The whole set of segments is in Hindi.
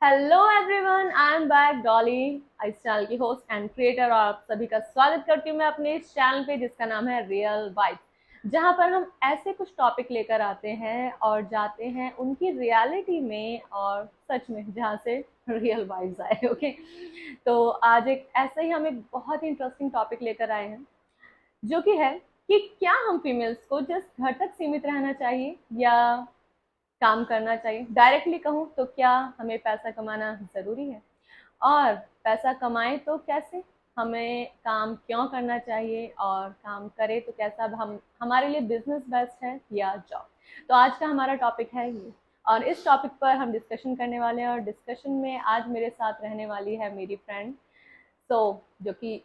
Hello everyone, I am back Dolly, इस चैनल की होस्ट एंड क्रिएटर। और आप सभी का स्वागत करती हूँ मैं अपने इस चैनल पे जिसका नाम है रियल वाइब्स, जहाँ पर हम ऐसे कुछ टॉपिक लेकर आते हैं और जाते हैं उनकी रियलिटी में और सच में, जहाँ से रियल वाइब्स आए। ओके, तो आज एक ऐसे ही हम एक बहुत ही इंटरेस्टिंग टॉपिक लेकर आए हैं, जो कि है कि क्या हम फीमेल्स को जस्ट घर तक सीमित रहना चाहिए या काम करना चाहिए। डायरेक्टली कहूँ तो क्या हमें पैसा कमाना ज़रूरी है, और पैसा कमाएं तो कैसे, हमें काम क्यों करना चाहिए, और काम करें तो कैसा, अब हम हमारे लिए बिजनेस बेस्ट है या जॉब। तो आज का हमारा टॉपिक है ये, और इस टॉपिक पर हम डिस्कशन करने वाले हैं। और डिस्कशन में आज मेरे साथ रहने वाली है मेरी फ्रेंड, सो जो कि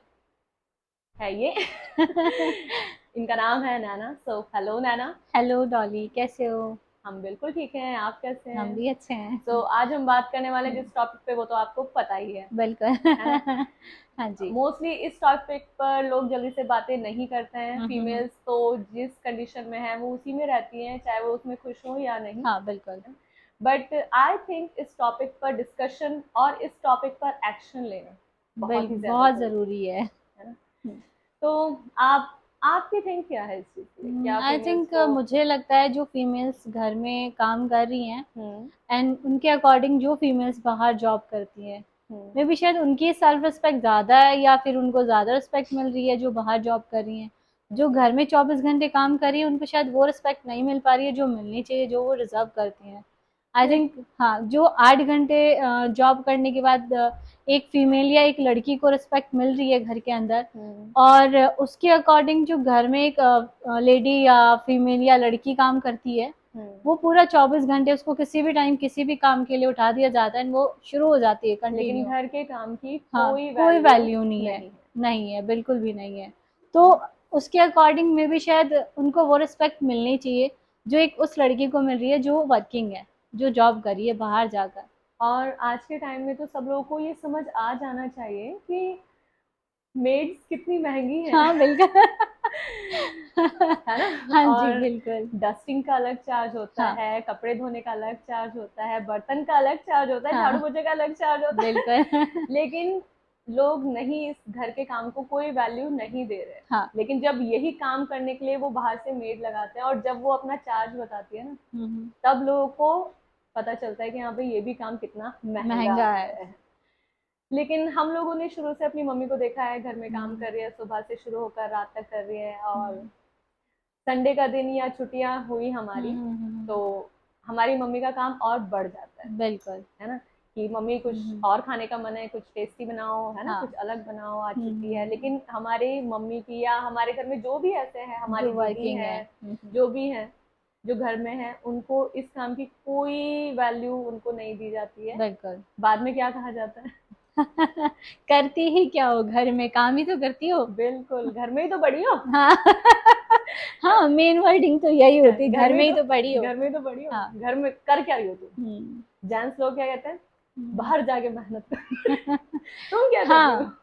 है ये इनका नाम है नैना। सो हेलो नैना। हेलो डॉली, कैसे हो? हम बिल्कुल ठीक हैं, आप कैसे हम हैं? भी अच्छे हैं। तो आज हम बात करने वाले जिस टॉपिक पे, वो तो आपको पता ही बिल्कुल। है ना। हाँ जी। मोस्टली इस टॉपिक पर लोग जल्दी से बातें नहीं करते हैं। हम्म। फीमेल्स तो जिस कंडीशन में है वो उसी में रहती हैं, चाहे वो उसमें खुश हो या नहीं। हाँ बिल्कुल। बट आई थिंक इस टॉपिक पर डिस्कशन और इस टॉपिक पर एक्शन लेना बहुत ही ज्यादा बहुत जरूरी ज़रूरी है। है ना। तो आप आपकी थिंक क्या है इस चीज़ के लिए, क्या आई फीमेल्स थिंक को? मुझे लगता है जो फीमेल्स घर में काम कर रही हैं हम्म। एंड उनके अकॉर्डिंग जो फीमेल्स बाहर जॉब करती हैं, हम्म। मे बी शायद उनकी सेल्फ रिस्पेक्ट ज़्यादा है या फिर उनको ज़्यादा रिस्पेक्ट मिल रही है जो बाहर जॉब कर रही हैं। जो घर में 24 घंटे काम कर रही है उनको शायद वो रिस्पेक्ट नहीं मिल पा रही है जो मिलनी चाहिए, जो वो डिज़र्व करती हैं। आई थिंक हाँ, जो 8 घंटे जॉब करने के बाद एक फीमेल या एक लड़की को रिस्पेक्ट मिल रही है घर के अंदर, हम्म। और उसके अकॉर्डिंग जो घर में एक लेडी या फीमेल या लड़की काम करती है, हम्म। वो पूरा 24 घंटे उसको किसी भी टाइम किसी भी काम के लिए उठा दिया जाता है, वो शुरू हो जाती है लेकिन कंटिन्यू। घर के काम की हाँ, कोई कोई वैल्यू वैल्यू नहीं है। नहीं है। नहीं है, बिल्कुल भी नहीं है। तो उसके अकॉर्डिंग में भी शायद उनको वो रिस्पेक्ट मिलनी चाहिए जो एक उस लड़की को मिल रही है जो वर्किंग है, जो जॉब कर रही है बाहर जाकर। और आज के टाइम में तो सब लोगों को ये समझ आ जाना चाहिए कि मेड्स कितनी महंगी हैं। हाँ बिल्कुल। है ना। हाँ जी और बिल्कुल। डस्टिंग का अलग चार्ज होता हाँ है, कपड़े धोने का अलग चार्ज होता है, बर्तन का अलग चार्ज होता है, झाड़ू हाँ पोछे का अलग चार्ज होता है। बिल्कुल। लेकिन लोग नहीं, इस घर के काम को कोई वैल्यू नहीं दे रहे। हाँ। लेकिन जब यही काम करने के लिए वो बाहर से मेड लगाते हैं, और जब वो अपना चार्ज बताती है ना, हम्म, तब लोगों को पता चलता है कि हाँ भाई, ये भी काम कितना महंगा महंगा है। है। लेकिन हम लोगों ने शुरू से अपनी मम्मी को देखा है, घर में काम हम्म, कर रही है, सुबह से शुरू होकर रात तक कर रही है। और हम्म, संडे का दिन या छुट्टियां हुई हमारी, तो हमारी मम्मी का काम और बढ़ जाता बिल्कुल। है ना। कि मम्मी कुछ और खाने का मन है, कुछ टेस्टी बनाओ, है ना, हाँ। कुछ अलग बनाओ, आज छुट्टी है। हम्म, लेकिन हमारी मम्मी की, या हमारे घर में जो भी ऐसे हैं, हमारी जो दीदी वर्किंग है। हैं, जो भी हैं, जो घर में है, उनको इस काम की कोई वैल्यू उनको नहीं दी जाती है। बिल्कुल। बाद में क्या कहा जाता है? करती ही क्या हो, घर में काम ही तो करती हो। बिल्कुल, घर में ही तो बड़ी हो। हाँ। हाँ, मेन वर्डिंग तो यही होती है, घर घर में में ही ही तो तो पड़ी हो। घर में ही तो बड़ी हो। हाँ। घर में कर क्या रही हो तुम? हम्म। जेंट्स लोग क्या कहते हैं? हम्म। बाहर जाके मेहनत कर। तुम क्या कर रही हो? हाँ,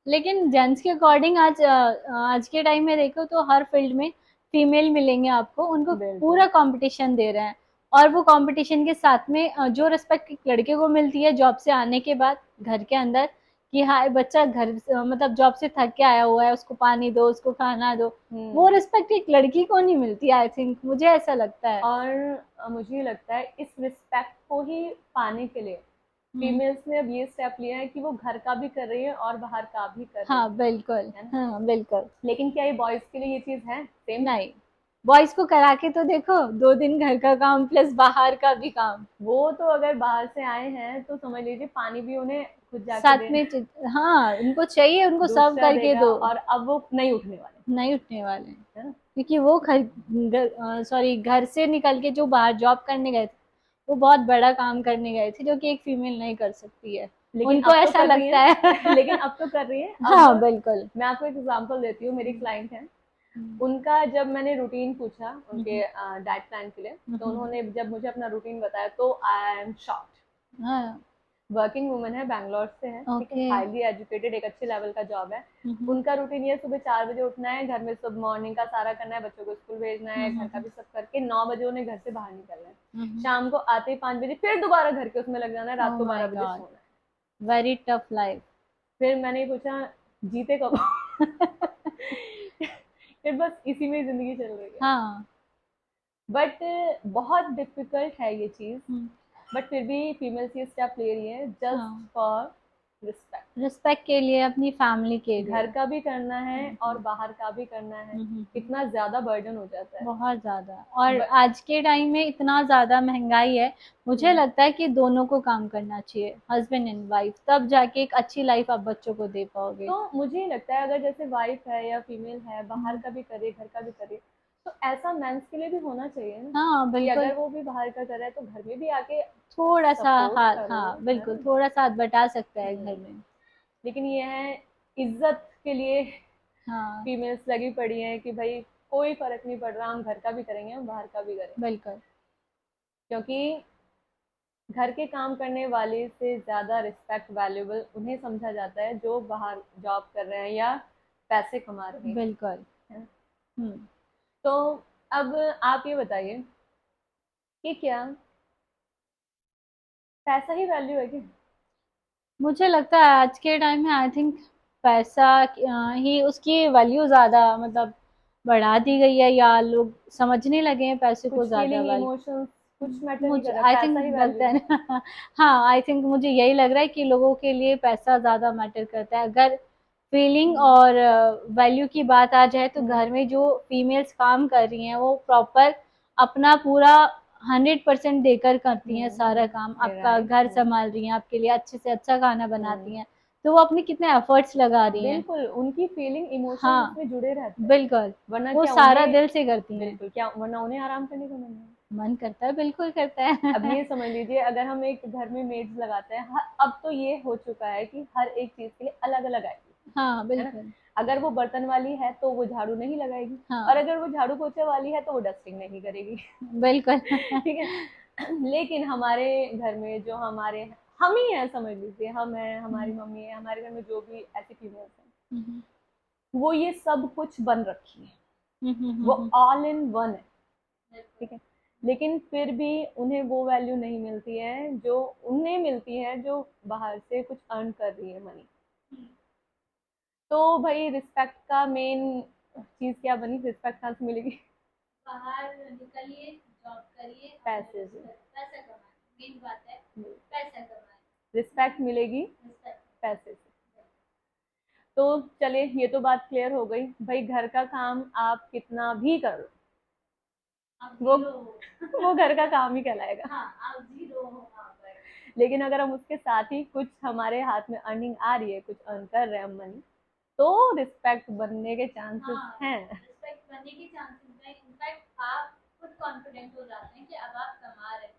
लेकिन जेंट्स के अकॉर्डिंग आज के टाइम में देखो तो हर फील्ड में फीमेल मिलेंगे आपको, उनको बिल्कुल। पूरा कंपटीशन दे रहे हैं। और वो कंपटीशन के साथ में जो रिस्पेक्ट एक लड़के को मिलती है जॉब से आने के बाद घर के अंदर, कि हाँ बच्चा मतलब जॉब से थक के आया हुआ है, उसको पानी दो, उसको खाना दो, वो हम्म। रिस्पेक्ट एक लड़की को नहीं मिलती। आई थिंक मुझे ऐसा लगता है। और मुझे लगता है इस रिस्पेक्ट को ही पाने के लिए हम्म। फीमेल्स ने अब ये स्टेप लिया है कि वो घर का भी कर रही है और बाहर का भी कर रही हाँ बिल्कुल। है ना। हाँ बिल्कुल। लेकिन क्या ये बॉयज के लिए ये चीज है सेम? नहीं, बॉयज को करा के तो देखो, 2 दिन घर का काम प्लस बाहर का भी काम वो तो अगर बाहर से आए हैं तो समझ लीजिए पानी भी उन्हें खुद जाके साथ देना, में हाँ, उनको चाहिए, उनको सर्व दूसरा करके देगा, दो। और अब वो नहीं उठने वाले, नहीं उठने वाले हैं, है ना। क्योंकि वो सॉरी, घर से निकल के जो बाहर जॉब करने गए थे, वो बहुत बड़ा काम करने गए थे जो कि एक फीमेल नहीं कर सकती है। लेकिन उनको अब तो ऐसा कर रही लगता है। है। लेकिन अब तो कर रही है। अब हाँ बिल्कुल। मैं आपको एक एग्जांपल देती हूँ, मेरी क्लाइंट है। उनका जब मैंने रूटीन पूछा उनके डाइट प्लान के लिए, तो उन्होंने जब मुझे अपना रूटीन बताया तो आई एम शॉक्ड। हाँ वर्किंग वुमन है, बैंगलोर से है, ठीक है, ओके। हाईली एजुकेटेड, एक अच्छे लेवल का जॉब है। हम्म। उनका रूटीन ये सुबह 4 बजे उठना है, घर में सब मॉर्निंग का सारा करना है, बच्चों को स्कूल भेजना है, घर का हम्म। भी सब करके 9 बजे उन्हें घर से बाहर निकलना है। हम्म। शाम को आते ही 5 बजे फिर दोबारा घर के उसमें लग जाना है, रात ओह को माय 12 बजे गॉड, सोना है। Very tough life. फिर मैंने ये पूछा, जीते कब? फिर बस इसी में जिंदगी चल रही है। हाँ। बट बहुत डिफिकल्ट है ये चीज। हम्म। बट फिर भी फीमेल्स ये स्टेप ले रही है जस्ट हाँ, फॉर रिस्पेक्ट। रिस्पेक्ट के लिए, अपनी फैमिली के लिए। घर का भी करना है और हम्म। बाहर का भी करना है। हम्म। कितना ज्यादा बर्डन हो जाता है। बहुत ज्यादा। और बट आज के टाइम में इतना ज्यादा महंगाई है, मुझे हम्म, लगता है कि दोनों को काम करना चाहिए, हस्बैंड एंड वाइफ, तब जाके एक अच्छी लाइफ आप बच्चों को दे पाओगे। तो मुझे ही लगता है अगर जैसे वाइफ है या फीमेल है, बाहर हम्म। का भी करे घर का भी करे, तो ऐसा मेंस के लिए भी होना चाहिए ना, हाँ कि बिल्कुल। अगर वो भी बाहर का कर रहा है तो घर में भी आके थोड़ा सा सपोर्ट हाथ, करो, हाँ है बिल्कुल, ना। थोड़ा सा हाथ बटा सकता है घर हम्म, में। लेकिन ये है, इज्जत के लिए हाँ फीमेल्स लगी पड़ी हैं कि भाई कोई फर्क नहीं पड़ रहा, हम घर का भी करेंगे, हम बाहर का भी करेंगे। बिल्कुल। क्योंकि घर के काम करने वाले से ज्यादा रिस्पेक्ट वैल्यूबल उन्हें समझा जाता है जो बाहर जॉब कर रहे हैं या पैसे कमा रहे हैं, बिल्कुल। है ना? हम्म। तो अब आप ये बताइए कि क्या पैसा ही वैल्यू है क्या? मुझे लगता है आज के टाइम में आई थिंक पैसा ही उसकी वैल्यू ज्यादा, मतलब बढ़ा दी गई है, या लोग समझने लगे हैं पैसे को कुछ ज्यादा फीलिंग वैल्यू। इमोशंस कुछ मैटर नहीं मुझे कर रहा, आई पैसा थिंक ही लगता वैल्यू है है। ना हाँ, आई थिंक मुझे यही लग रहा है कि लोगों के लिए पैसा ज्यादा मैटर करता है। अगर फीलिंग हम्म, और वैल्यू की बात आ जाए, तो हम्म, घर में जो फीमेल्स काम कर रही हैं वो प्रॉपर अपना पूरा 100% देकर करती हैं सारा काम, आपका राइट। घर संभाल रही हैं, आपके लिए अच्छे से अच्छा खाना हम्म, बनाती हैं, तो वो अपने कितने एफर्ट्स लगा रही हैं। बिल्कुल उनकी फीलिंग इमोशंस हाँ उसमें जुड़े रहते हैं। बिल्कुल, वरना वो क्या सारा उन्हें, दिल से करती हैं। बिल्कुल क्या वरना उन्हें आराम करने का मन है? मन करता है, बिल्कुल करता अब है ये समझ लीजिए, अगर हम एक घर में मेड्स लगाते हैं, अब तो ये हो चुका है कि हर एक चीज के लिए अलग अलग आएगी, हाँ है ना। बिल्कुल। अगर वो बर्तन वाली है तो वो झाड़ू नहीं लगाएगी, और हाँ अगर वो झाड़ू पोछे वाली है तो वो डस्टिंग नहीं करेगी। बिल्कुल ठीक है। लेकिन हमारे घर में जो हमारे, हम ही हैं समझ लीजिए, हम हैं, हमारी मम्मी है, हमारे घर में जो भी ऐसी फीमेल्स हैं, हम्म। वो ये सब कुछ बन रखी है, वो हम्म। ऑल इन वन है, ठीक है। लेकिन फिर भी उन्हें वो वैल्यू नहीं मिलती है जो उन्हें मिलती है जो बाहर से कुछ अर्न कर रही है मनी। तो भाई रिस्पेक्ट का मेन चीज क्या बनी, रिस्पेक्ट कहाँ से मिलेगी? बाहर निकलिए, जॉब करिए, अपना पैसे से। पैसा कमाए, मेन बात है, पैसा कमाए, रिस्पेक्ट मिलेगी रिस्पेक्ट। पैसे से। तो चलिए ये तो बात क्लियर हो गई, भाई घर का काम आप कितना भी कर लो, आप वो जीरो हो वो घर का काम ही कहलाएगा। हाँ, आप जीरो हो वहाँ पर। लेकिन अगर हम उसके साथ ही कुछ हमारे हाथ में अर्निंग आ रही है, कुछ अर्न कर रहे हैं हम मनी, तो रिस्पेक्ट बनने के चांसेस हाँ, हैं। रिस्पेक्ट बनने की चांसेस है, इनफैक्ट आप खुद कॉन्फिडेंट हो जाते हैं कि अब आप कमा रहे हैं,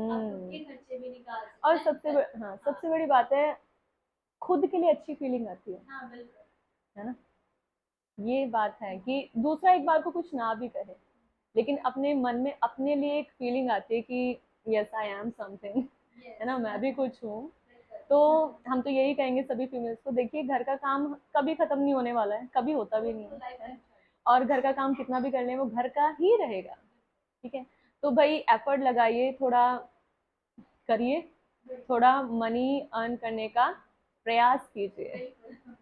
आप खुद हम्म। के खर्चे भी निकाल और सकते हैं। हाँ, हाँ सबसे बड़ी बात है, खुद के लिए अच्छी फीलिंग आती हाँ बिल्कुल। है ना। ये बात है कि दूसरा एक बार को कुछ ना भी कहे, लेकिन अपने मन में अपने लिए एक फीलिंग आती है कि यस आई एम समथिंग, है ना, मैं भी कुछ हूँ। तो हम तो यही कहेंगे सभी फीमेल्स को, देखिए घर का काम कभी खत्म नहीं होने वाला है, कभी होता भी नहीं है ना? और घर का काम कितना भी कर लें वो घर का ही रहेगा, ठीक है। तो भाई एफर्ट लगाइए, थोड़ा करिए, थोड़ा मनी अर्न करने का प्रयास कीजिए,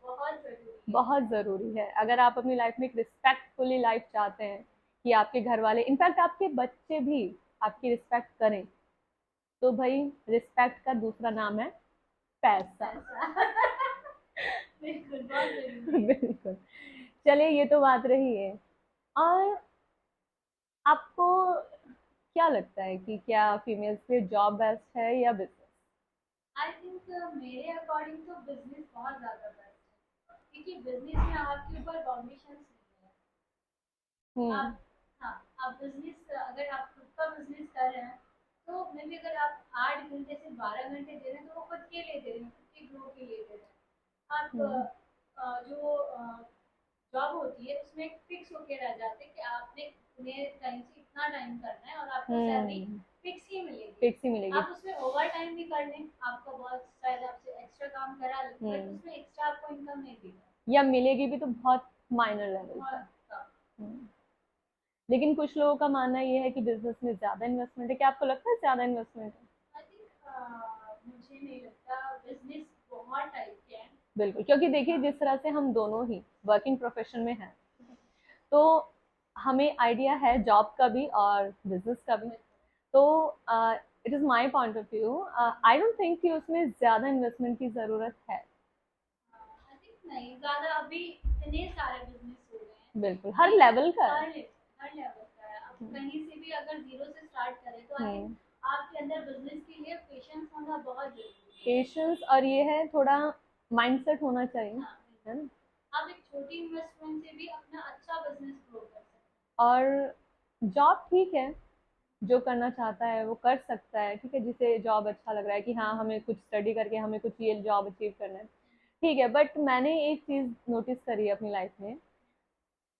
बहुत जरूरी है। बहुत ज़रूरी है। अगर आप अपनी लाइफ में एक रिस्पेक्टफुली लाइफ चाहते हैं, कि आपके घर वाले, इनफैक्ट आपके बच्चे भी आपकी रिस्पेक्ट करें, तो भाई रिस्पेक्ट का दूसरा नाम है पैसा। बिल्कुल, बहुत जरूरी है। बिल्कुल। चलिए ये तो बात रही है। और आपको क्या लगता है कि क्या फीमेल्स के लिए जॉब बेस्ट है या बिजनेस? आई थिंक मेरे अकॉर्डिंग तो बिजनेस बहुत ज्यादा बेस्ट है, क्योंकि बिजनेस में आपके ऊपर बाउंडेशंस नहीं है। हम्म, आप, हाँ, आप बिजनेस, अगर आप खुद का बिजनेस कर रहे हैं, तो मे बी अगर आप 8 घंटे से 12 घंटे दे रहे हैं, तो वो खुद के लिए दे रहे हैं, खुद के ग्रो के लिए दे रहे हैं। आप हम्म, जो जॉब होती है उसमें फिक्स होके रह जाते हैं कि आपने इतने टाइम से उतना टाइम करना है और आपको सैलरी फिक्स ही मिलेगी, फिक्स ही मिलेगी। आप उसमें ओवर टाइम भी कर लें, आपका बॉस शायद आपसे एक्स्ट्रा काम करा ले, बट उसमें एक्स्ट्रा आपको इनकम नहीं देगा, या मिलेगी भी तो बहुत माइनर लेवल पर। लेकिन कुछ लोगों का मानना ये है कि बिजनेस में ज्यादा इन्वेस्टमेंट है। क्या आपको लगता है ज्यादा इन्वेस्टमेंट है? आई थिंक मुझे नहीं लगता, बिजनेस बहुत टाइप के हैं। बिल्कुल, क्योंकि देखिए जिस तरह से हम दोनों ही वर्किंग प्रोफेशन में हैं, तो हमें आइडिया है जॉब का भी और बिजनेस का भी। तो it is my point of view, I don't think कि उसमें ज़्यादा इन्वेस्टमेंट की ज़रूरत है। आई थिंक नहीं ज़्यादा, अभी इतने सारे बिजनेस हो गए हैं, बिल्कुल, हर लेवल का है। हर लेवल का है। अब कहीं से भी अगर जीरो से स्टार्ट करें तो आई थिंक आपके अंदर बिजनेस के लिए पेशेंस होना बहुत जरूरी है। पेशेंस, और ये है थोड़ा माइंडसेट होना चाहिए, है ना। आप एक छोटी इन्वेस्टमेंट से भी अपना अच्छा बिजनेस ग्रो कर सकते हैं। और जॉब ठीक है, जो करना चाहता है वो कर सकता है, ठीक है। जिसे जॉब अच्छा लग रहा है कि हाँ हमें कुछ स्टडी करके हमें कुछ ये जॉब अचीव करना है, ठीक है। बट मैंने एक चीज़ नोटिस करी है अपनी लाइफ में।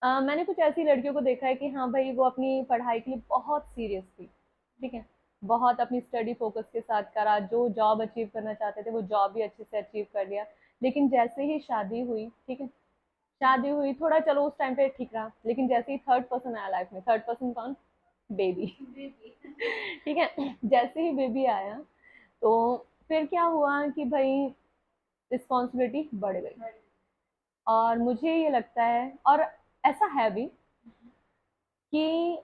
मैंने कुछ ऐसी लड़कियों को देखा है कि हाँ भाई वो अपनी पढ़ाई के लिए बहुत सीरियस थी, ठीक है। बहुत अपनी स्टडी फोकस के साथ करा, जो जॉब अचीव करना चाहते थे वो जॉब भी अच्छे से अचीव कर लिया। लेकिन जैसे ही शादी हुई, ठीक है, शादी हुई थोड़ा चलो उस टाइम पे ठीक रहा, लेकिन जैसे ही थर्ड पर्सन आया लाइफ में, थर्ड पर्सन कौन? बेबी। ठीक है, जैसे ही बेबी आया तो फिर क्या हुआ कि भाई रिस्पॉन्सिबिलिटी बढ़ गई। और मुझे ये लगता है, और ऐसा है भी, कि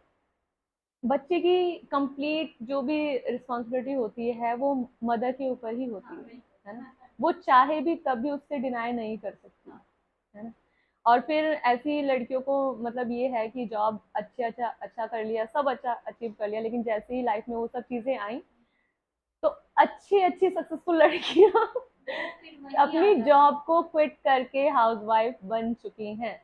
बच्चे की कंप्लीट जो भी रिस्पॉन्सिबिलिटी होती है वो मदर के ऊपर ही होती है ना। वो चाहे भी कभी उससे डिनाई नहीं कर सकती, है ना। और फिर ऐसी लड़कियों को मतलब ये है कि जॉब अच्छा कर लिया, सब अच्छा अचीव कर लिया, लेकिन जैसे ही लाइफ में वो सब चीज़ें आई तो अच्छी अच्छी सक्सेसफुल लड़कियां अपनी जॉब को क्विट करके हाउसवाइफ बन चुकी हैं,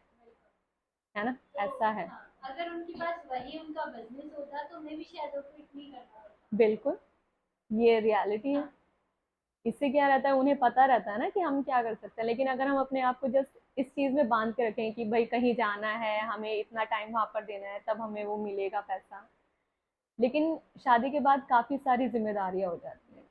है ना। ऐसा है। अगर उनके पास वही उनका बिजनेस होता तो मैं भी शायद वो क्विट नहीं करता होता। बिल्कुल, ये रियलिटी है। इससे क्या रहता है, उन्हें पता रहता है ना कि हम क्या कर सकते हैं। लेकिन अगर हम अपने आप को जस्ट इस चीज़ में बांध के रखें कि भाई कहीं जाना है, हमें इतना टाइम वहाँ पर देना है, तब हमें वो मिलेगा पैसा, लेकिन शादी के बाद काफ़ी सारी जिम्मेदारियाँ हो जाती हैं।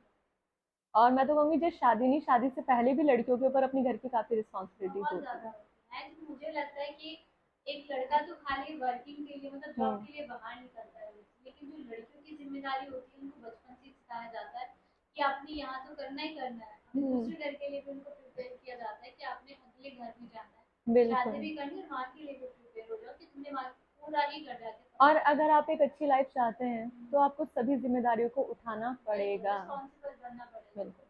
और मैं तो कहूँगी जस्ट शादी नहीं, शादी से पहले भी लड़कियों के ऊपर अपने घर की काफ़ी रिस्पॉन्सिबिलिटीज बहुत होती ज्यादा है। होती है। मुझे लगता है कि एक लड़का तो खाली वर्किंग के लिए मतलब जॉब के लिए बाहर निकलता है, लेकिन जो लड़कियों की जिम्मेदारी होती है उनको बचपन से सिखाया जाता है कि आपने यहाँ तो करना ही करना है। दूसरे घर के लिए भी उनको प्रिपेयर किया जाता है कि आपने अगले घर में जाना है, शादी भी करनी है, वहाँ के लिए भी प्रिपेयर हो जाओ कि तुमने वहाँ पूरा ही कर जाके। और अगर आप एक अच्छी लाइफ चाहते हैं तो आपको सभी जिम्मेदारियों को उठाना पड़ेगा। रिस्पॉन्सिबल बनना पड़ेगा। बिल्कुल।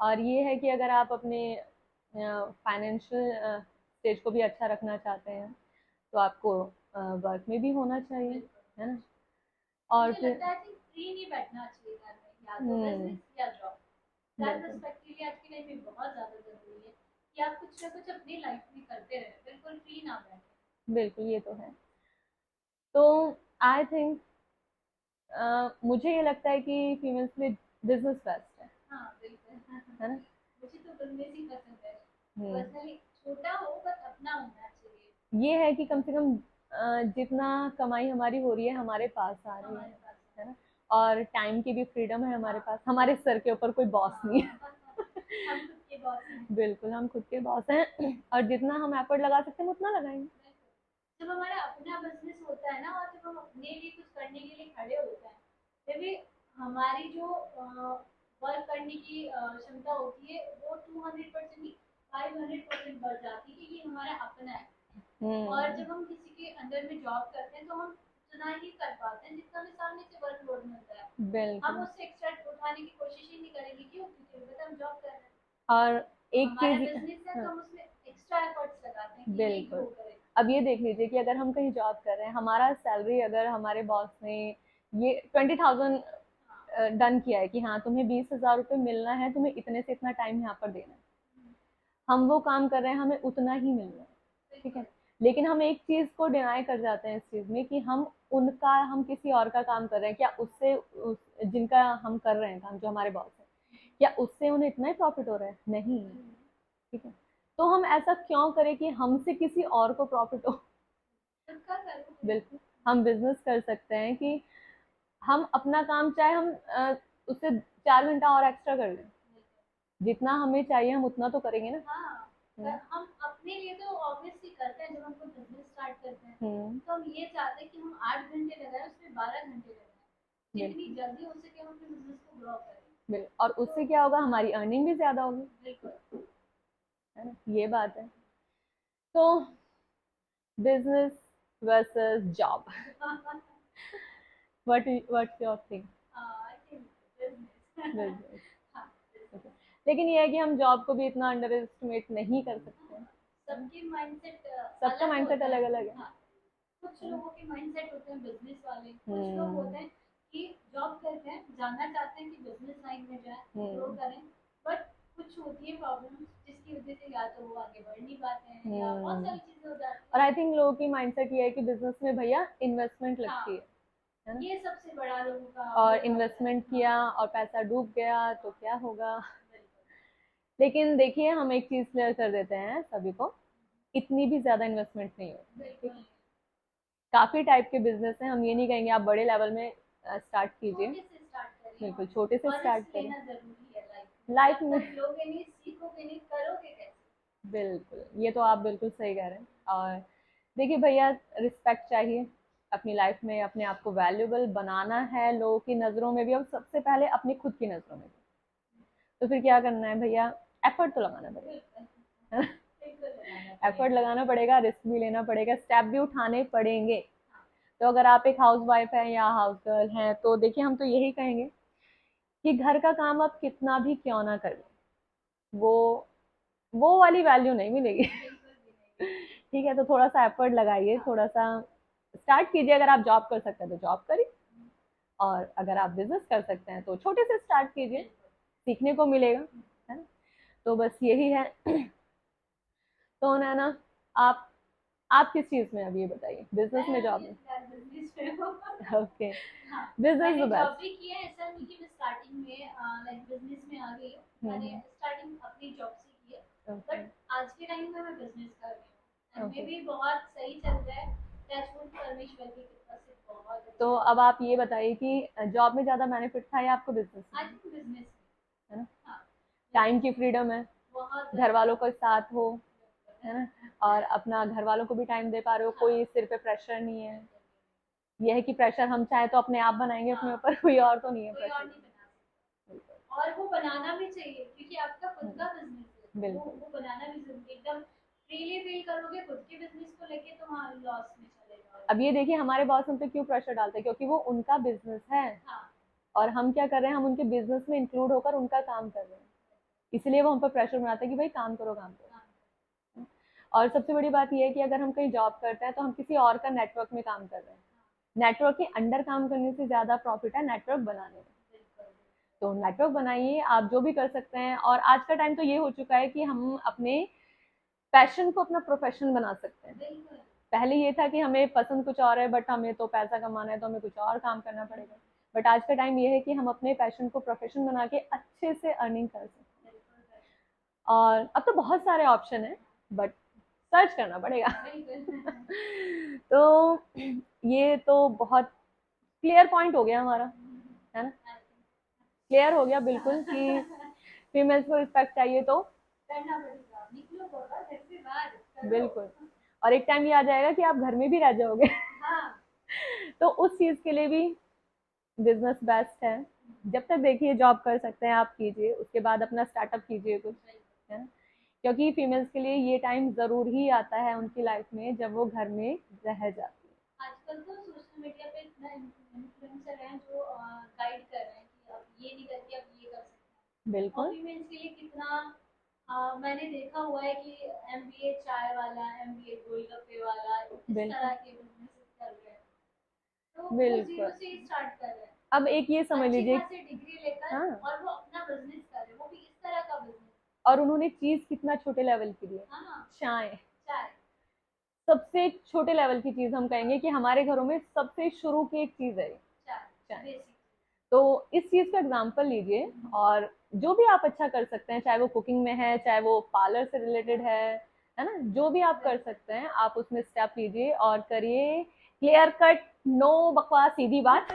और ये है कि अगर आप अपने फाइनेंशियल स्टेज को भी अच्छा रखना चाहते हैं तो आपको वर्क में भी होना चाहिए, है ना। और मुझे फिर लगता है कि फ्री नहीं बैठना चाहिए घर में, या तो बिजनेस या जॉब। सेल्फ रिस्पेक्ट के लिए आज की लाइफ में बहुत ज़्यादा ज़रूरी है कि आप कुछ ना कुछ अपनी लाइफ में करते रहें, बिल्कुल फ्री ना बैठें। बिल्कुल, ये तो है। तो आई थिंक मुझे ये लगता है कि फीमेल्स के लिए बिजनेस बेस्ट है। हाँ बिल्कुल, है ना। मुझे तो बिजनेस ही पसंद है पर्सनली, छोटा हो बस अपना होना चाहिए। ये है कि कम से कम जितना कमाई हमारी हो रही है हमारे पास आ रही है ना। और टाइम की भी फ्रीडम है हमारे पास, हमारे सर के ऊपर कोई बॉस नहीं है। हम खुद के बॉस हैं। बिल्कुल, हम खुद के बॉस हैं। और जितना हम एफर्ट लगा सकते हैं उतना लगाएंगे। जब हमारा अपना बिजनेस होता है ना, और जब हम अपने लिए कुछ करने के लिए खड़े होते हैं, तभी हमारी जो वर्क करने की क्षमता होती है वो 200% नहीं 500% बढ़ जाती है, क्योंकि हमारा अपना है। और जब हम किसी के अंडर में जॉब करते हैं तो हम उतना ही कर पाते हैं जितना हमें सामने से वर्कलोड मिलता है। हम उससे एक्स्ट्रा उठाने की कोशिश ही नहीं करेंगे, क्यों? क्योंकि हम जॉब कर रहे हैं और एक हमारा चीज, बिजनेस है तो हम उसमें एक्स्ट्रा एफर्ट्स लगाते हैं कि ये ग्रो बिल्कुल। करे। अब ये देख लीजिए कि अगर हम कहीं जॉब कर रहे हैं, हमारा सैलरी अगर हमारे बॉस ने ये 20,000 डन किया है कि हाँ तुम्हें 20,000 रुपये मिलना है, तुम्हें इतने से इतना टाइम यहाँ पर देना है, हम वो काम कर रहे हैं, हमें उतना ही मिलना है, ठीक है। लेकिन हम एक चीज को डिनाई कर जाते हैं इस चीज में कि हम किसी और का काम कर रहे हैं, क्या उससे जिनका हम कर रहे हैं काम, जो हमारे बॉस है, क्या उससे उन्हें इतना ही प्रॉफिट हो रहा है? नहीं, ठीक है। तो हम ऐसा क्यों करें कि हमसे किसी और को प्रॉफिट हो। बिल्कुल। हम बिजनेस कर सकते हैं कि हम अपना काम चाहे हम उससे 4 घंटा और एक्स्ट्रा कर लें, जितना हमें चाहिए हम उतना तो करेंगे ना। हाँ, पर हम अपने लिए तो ऑब्वियसली करते हैं। जब हम कोई बिजनेस स्टार्ट करते हैं तो हम ये चाहते हैं कि हम 8 घंटे लगाएं, उसमें 12 घंटे लगाएं, जितनी जल्दी हो सके हम अपने बिजनेस को ग्रो करें। और उससे क्या होगा, हमारी अर्निंग भी ज्यादा होगी, बिल्कुल, है ना, ये बात है। तो business versus job, what's your thing? I think business. Business. हाँ, लेकिन ये है कि हम जॉब को भी इतना अंडर एस्टिमेट नहीं कर सकते हैं। सबकी माइंडसेट सबका अलग माइंडसेट होता है। अलग अलग है। हाँ, कुछ लोगों के माइंडसेट होते हैं बिजनेस वाले, कुछ लोग होते हैं कि जॉब करते हैं, जानना चाहते हैं कि बिजनेस लाइन में जाए, ग्रो करें, बट कुछ होती है प्रॉब्लम्स जिसकी वजह से या तो वो आगे बढ़ नहीं पाते हैं या बहुत सारी चीजें हो जाती और हैं। आई थिंक लोगों की माइंडसेट ये है कि बिजनेस में भैया इन्वेस्टमेंट लगती है ना, ये सबसे बड़ा लोगों का और वो इन्वेस्टमेंट होता है। किया और पैसा डूब गया तो क्या होगा। लेकिन देखिए हम एक चीज क्लियर कर देते हैं सभी को, इतनी भी ज्यादा इन्वेस्टमेंट नहीं होती, ठीक है। काफी टाइप के बिजनेस हैं, हम ये नहीं कहेंगे आप बड़े लेवल में स्टार्ट कीजिए, छोटे से स्टार्ट करिए, बिल्कुल छोटे से और स्टार्ट रिस्क करें। लेना जरूरी है लाइफ जब में तक लोगे नहीं, सीखोगे नहीं, करोगे कैसे। बिल्कुल, ये तो आप बिल्कुल सही कह रहे हैं। और देखिए भैया, रिस्पेक्ट चाहिए अपनी लाइफ में, अपने आप को वैल्यूबल बनाना है लोगों की नज़रों में भी और सबसे पहले अपनी खुद की नज़रों में भी। तो फिर क्या करना है भैया, एफर्ट तो लगाना पड़ेगा, एफर्ट लगाना पड़ेगा, रिस्क भी लेना पड़ेगा, स्टेप भी उठाने पड़ेंगे। तो अगर आप एक हाउस वाइफ हैं या हाउस गर्ल हैं तो देखिए हम तो यही कहेंगे कि घर का काम आप कितना भी क्यों ना कर लें, वो वो वाली वैल्यू नहीं मिलेगी। ठीक है, तो थोड़ा सा एफर्ट लगाइए, थोड़ा सा स्टार्ट कीजिए। अगर आप जॉब कर सकते हैं तो जॉब करिए, और अगर आप बिजनेस कर सकते हैं तो छोटे से स्टार्ट कीजिए, सीखने को मिलेगा, है ना। तो बस यही है। तो नैना, आप आप किस चीज में अभी ये बताइए, बिजनेस में, जॉब में? ओके, बिजनेस द मैंने जॉब बेस्ट। भी किया है, ऐसा नहीं कि मैं स्टार्टिंग में लाइक बिजनेस में आ गई हूँ। मैंने स्टार्टिंग अपनी जॉब से की है, बट आज के टाइम में मैं बिजनेस कर रही हूँ, एंड मे भी बहुत सही चल रहा है, टचवुड परमेश्वर की कृपा से बहुत। तो अब आप ये बताइए कि जॉब में ज्यादा बेनिफिट था या आपको बिजनेस में? आज बिजनेस है ना, हाँ, टाइम की फ्रीडम है, बहुत घर वालों को साथ हो, है ना, और अपना घर वालों को भी टाइम दे पा रहे हो, कोई सिर पे प्रेशर नहीं है। यह है कि प्रेशर हम चाहे तो अपने आप बनाएंगे अपने ऊपर, कोई और तो नहीं है कोई और प्रेशर। नहीं बना सकता, और वो बनाना भी चाहिए क्योंकि आपका खुद का बिजनेस है, बिल्कुल। वो बनाना भी जरूरी है। एकदम फ्रीली फील करोगे खुद के बिजनेस को लेके तो हाँ लॉस में चले जाओगे। अब ये देखिए हमारे बॉस हम पे क्यों प्रेशर डालते हैं, क्योंकि वो उनका बिजनेस है, हाँ, और हम क्या कर रहे हैं, हम उनके बिजनेस में इंक्लूड होकर उनका काम कर रहे हैं, इसलिए वो हम पर प्रेशर बनाते हैं कि भाई काम करो काम करो। और सबसे बड़ी बात यह है कि अगर हम कहीं जॉब करते हैं तो हम किसी और का नेटवर्क में काम कर रहे हैं, नेटवर्क के अंडर काम करने से ज्यादा प्रॉफिट है नेटवर्क बनाने में। तो नेटवर्क बनाइए, आप जो भी कर सकते हैं। और आज का टाइम तो ये हो चुका है कि हम अपने पैशन को अपना प्रोफेशन बना सकते हैं। पहले ये था कि हमें पसंद कुछ और है बट हमें तो पैसा कमाना है तो हमें कुछ और काम करना पड़ेगा, बट आज का टाइम ये है कि हम अपने पैशन को प्रोफेशन बना के अच्छे से अर्निंग कर सकते हैं। और अब तो बहुत सारे ऑप्शन है, बट सर्च करना पड़ेगा। तो ये तो बहुत क्लियर पॉइंट हो गया हमारा, है ना, क्लियर हो गया बिल्कुल कि फीमेल्स को रिस्पेक्ट चाहिए तो करना पड़ेगा, निकलो बाबा घर से बाहर, करो। बिल्कुल, और एक टाइम ये आ जाएगा कि आप घर में भी रह जाओगे। हाँ, तो उस चीज के लिए भी बिजनेस बेस्ट है। जब तक देखिए जॉब कर सकते हैं आप कीजिए, उसके बाद अपना स्टार्टअप कीजिए कुछ, है ना, क्योंकि फीमेल्स के लिए ये टाइम जरूर ही आता है उनकी लाइफ में जब वो घर में रह जाती है। आजकल तो सोशल मीडिया पे इतना इन्फ्लुएंसर हैं जो गाइड कर रहे हैं कि अब ये नहीं करके अब ये कर सकते हैं। बिल्कुल। और फीमेल्स के लिए कितना मैंने देखा हुआ है कि एमबीए चाय वाला, एमबीए गोलगप्पे वाला, इस तरह के बिजनेस कर रहे हैं, तो वो जीरो से ही स्टार्ट कर रहे हैं। अब एक ये समझ अच्छी लीजिए, खासी डिग्री लेकर, हाँ, और वो अपना बिजनेस कर रहे हैं, वो भी इस तरह का बिजनेस। और उन्होंने चीज कितना छोटे लेवल की दी है, हाँ, चाय, चाय सबसे छोटे लेवल की चीज हम कहेंगे कि हमारे घरों में सबसे शुरू की एक चीज है चाय। बेसिक। तो इस चीज का एग्जाम्पल लीजिए, और जो भी आप अच्छा कर सकते हैं, चाहे वो कुकिंग में है, चाहे वो पार्लर से रिलेटेड है ना, जो भी आप कर सकते हैं आप उसमें स्टेप लीजिए और करिए, क्लियर कट, नो बकवास, सीधी बात।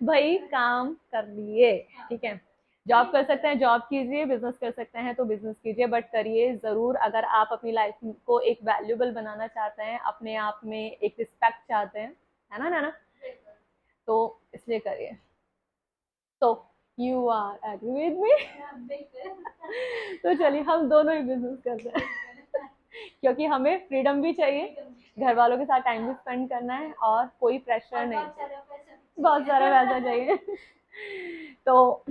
भाई काम कर लिए, ठीक है। जॉब कर सकते हैं जॉब कीजिए, बिजनेस कर सकते हैं तो बिजनेस कीजिए, बट करिए जरूर। अगर आप अपनी लाइफ को एक वैल्यूबल बनाना चाहते हैं, अपने आप में एक रिस्पेक्ट चाहते हैं, है ना ना, तो इसलिए करिए। तो you are agree with me? तो चलिए हम दोनों ही बिजनेस करते हैं, क्योंकि हमें फ्रीडम भी चाहिए, घर वालों के साथ टाइम भी स्पेंड करना है, और कोई प्रेशर नहीं, बहुत सारा पैसा चाहिए। तो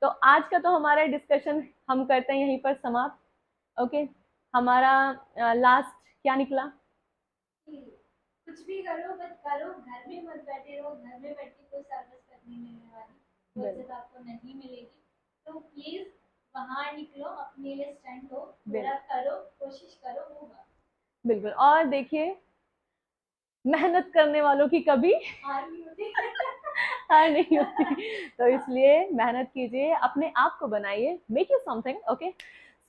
तो आज का तो हमारा डिस्कशन हम करते हैं यहीं पर समाप्त। ओके, हमारा लास्ट क्या निकला? कुछ भी करो बट करो, घर में मत बैठे रहो, घर में बैठ के कोई सर्विस करनी मिलने वाली, वो इज्जत आपको नहीं मिलेगी। तो प्लीज बाहर निकलो, अपने लिए स्टैंड हो, थोड़ा करो, कोशिश करो, होगा। बिल्कुल। और देखिए, मेहनत करने वालों की कभी हार नहीं होती। हार नहीं होती, तो इसलिए मेहनत कीजिए, अपने आप को बनाइए, मेक यू समथिंग। ओके,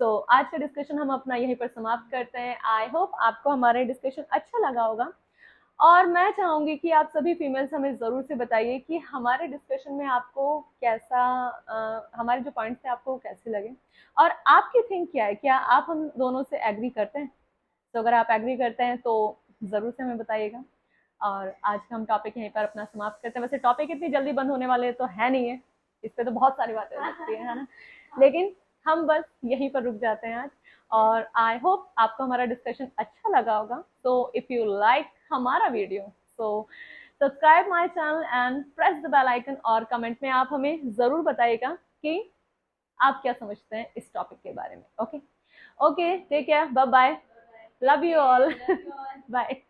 सो आज का डिस्कशन हम अपना यहीं पर समाप्त करते हैं। आई होप आपको हमारा डिस्कशन अच्छा लगा होगा, और मैं चाहूंगी कि आप सभी फीमेल्स हमें ज़रूर से बताइए कि हमारे डिस्कशन में आपको कैसा, हमारे जो पॉइंट्स थे आपको कैसे लगे, और आपकी थिंक क्या है, क्या आप हम दोनों से एग्री करते हैं? तो अगर आप एग्री करते हैं तो ज़रूर से हमें बताइएगा। और आज का हम टॉपिक यहीं पर अपना समाप्त करते हैं। वैसे टॉपिक इतनी जल्दी बंद होने वाले तो है नहीं है, इस पर तो बहुत सारी बातें हो सकती है ना, लेकिन हम बस यहीं पर रुक जाते हैं आज। और आई होप आपको हमारा डिस्कशन अच्छा लगा होगा। तो इफ़ यू लाइक हमारा video, so subscribe my channel and press the bell icon, और कमेंट में आप हमें ज़रूर बताइएगा कि आप क्या समझते हैं इस टॉपिक के बारे में। Okay okay, take care, bye bye, love you all, bye.